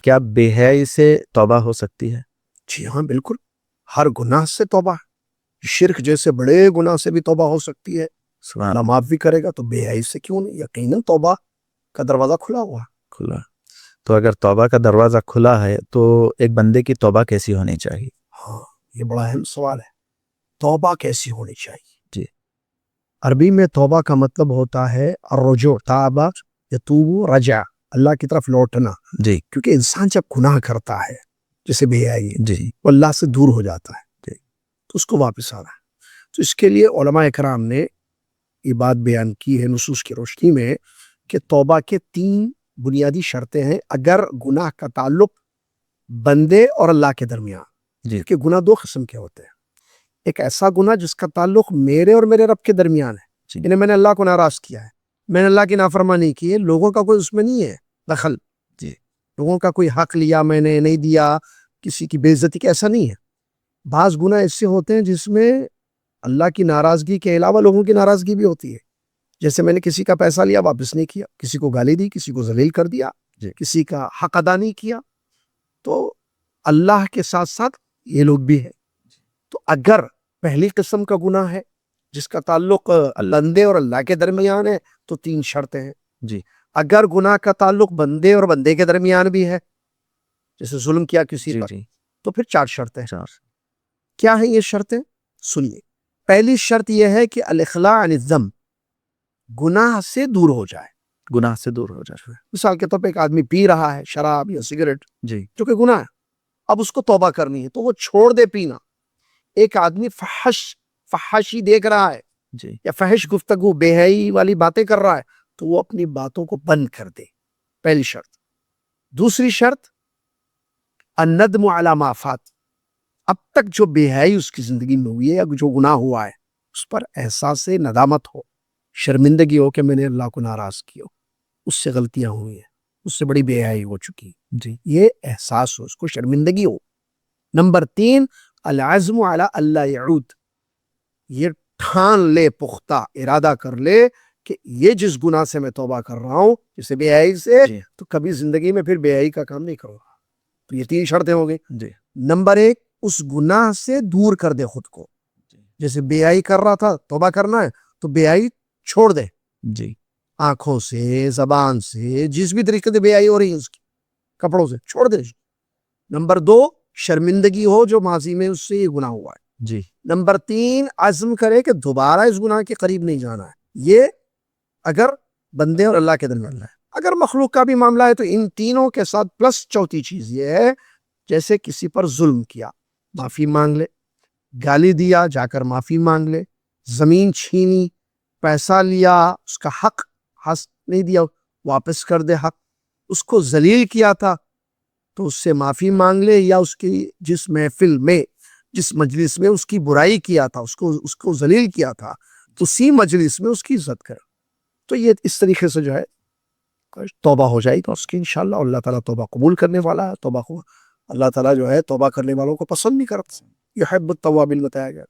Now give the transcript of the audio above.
کیا بے حیائی سے توبہ ہو سکتی ہے؟ جی ہاں بالکل، ہر گناہ سے توبہ، شرک جیسے بڑے گناہ سے بھی توبہ ہو سکتی ہے، سبحان اللہ معاف بھی کرے گا، تو بے حیائی سے کیوں نہیں؟ یقیناً توبہ کا دروازہ کھلا ہوا ہے۔ کھلا، تو اگر توبہ کا دروازہ کھلا ہے تو ایک بندے کی توبہ کیسی ہونی چاہیے؟ ہاں یہ بڑا اہم سوال ہے، توبہ کیسی ہونی چاہیے؟ جی عربی میں توبہ کا مطلب ہوتا ہے الرجوع، تابہ یتوب رجع، اللہ کی طرف لوٹنا۔ جی کیونکہ انسان جب گناہ کرتا ہے جیسے بے حیائی، جی وہ اللہ سے دور ہو جاتا ہے، جی تو اس کو واپس آنا ہے۔ تو اس کے لیے علماء اکرام نے یہ بات بیان کی ہے نصوص کی روشنی میں کہ توبہ کے 3 بنیادی شرطیں ہیں اگر گناہ کا تعلق بندے اور اللہ کے درمیان۔ جی کہ گناہ 2 قسم کے ہوتے ہیں، ایک ایسا گناہ جس کا تعلق میرے اور میرے رب کے درمیان ہے، جی یعنی میں نے اللہ کو ناراض کیا ہے، میں نے اللہ کی نافرمانی کی ہے، لوگوں کا کوئی اس میں نہیں ہے دخل، جی لوگوں کا کوئی حق لیا میں نے نہیں دیا، کسی کی بے عزتی کی، ایسا نہیں ہے۔ بعض گناہ ایسے ہوتے ہیں جس میں اللہ کی ناراضگی کے علاوہ لوگوں کی ناراضگی بھی ہوتی ہے، جیسے میں نے کسی کا پیسہ لیا واپس نہیں کیا، کسی کو گالی دی، کسی کو ذلیل کر دیا، جی کسی کا حق ادا نہیں کیا، تو اللہ کے ساتھ ساتھ یہ لوگ بھی ہیں۔ تو اگر پہلی قسم کا گناہ ہے جس کا تعلق بندے اور اللہ کے درمیان ہے تو 3 شرطیں ہیں۔ جی اگر گناہ کا تعلق بندے اور بندے کے درمیان بھی ہے، جیسے ظلم کیا کسی جی پر، جی تو پھر 4 شرطیں ہیں۔ 4 کیا ہیں یہ شرطیں؟ سنیے، پہلی شرط یہ ہے کہ الاخلاع عن الذنب، گناہ سے دور ہو جائے۔ گناہ سے دور ہو جائے۔ مثال کے طور پہ ایک آدمی پی رہا ہے شراب یا سگریٹ، جی جو کہ گناہ ہے، اب اس کو توبہ کرنی ہے تو وہ چھوڑ دے پینا۔ ایک آدمی فحاشی دیکھ رہا ہے جی یا فحش گفتگو بے حیائی والی باتیں کر رہا ہے تو وہ اپنی باتوں کو بند کر دے، پہلی شرط۔ دوسری شرط الندم علی ما فات، اب تک جو بے حیائی اس کی زندگی میں ہوئی ہے یا جو گناہ ہوا ہے اس پر احساس ندامت ہو، شرمندگی ہو کہ میں نے اللہ کو ناراض کیا، اس سے غلطیاں ہوئی ہیں، اس سے بڑی بے حیائی ہو چکی، جی یہ احساس ہو، اس کو شرمندگی ہو۔ نمبر 3 العزم علی اللہ یعود، یہ ٹھان لے، پختہ ارادہ کر لے کہ یہ جس گناہ سے میں توبہ کر رہا ہوں جسے بے حیائی سے، جی تو کبھی زندگی میں پھر بے حیائی کا کام نہیں کروں گا۔ تو یہ 3 شرطیں ہو گئی۔ جی نمبر 1 اس گناہ سے دور کر دے خود کو، جیسے بے حیائی کر رہا تھا توبہ کرنا ہے تو بے حیائی چھوڑ دے، جی آنکھوں سے، زبان سے، جس بھی طریقے سے بے حیائی ہو رہی ہے اس کی، کپڑوں سے چھوڑ دے۔ نمبر 2 شرمندگی ہو جو ماضی میں اس سے یہ گناہ ہوا ہے۔ جی نمبر 3 عزم کرے کہ دوبارہ اس گناہ کے قریب نہیں جانا ہے، یہ اگر بندے اور اللہ کے درمیان ہے۔ اگر مخلوق کا بھی معاملہ ہے تو ان تینوں کے ساتھ پلس چوتھی چیز یہ ہے، جیسے کسی پر ظلم کیا معافی مانگ لے، گالی دیا جا کر معافی مانگ لے، زمین چھینی، پیسہ لیا اس کا حق نہیں دیا واپس کر دے حق، اس کو ذلیل کیا تھا تو اس سے معافی مانگ لے، یا اس کی جس محفل میں جس مجلس میں اس کی برائی کیا تھا، اس کو ذلیل کیا تھا، اسی مجلس میں اس کی عزت کرے۔ تو یہ اس طریقے سے جو ہے توبہ ہو جائے گا اس کی انشاءاللہ، اللہ تعالیٰ توبہ قبول کرنے والا ہے۔ توبہ کو اللہ تعالیٰ جو ہے توبہ کرنے والوں کو پسند نہیں کرتا، یحب التوابین بتایا گیا۔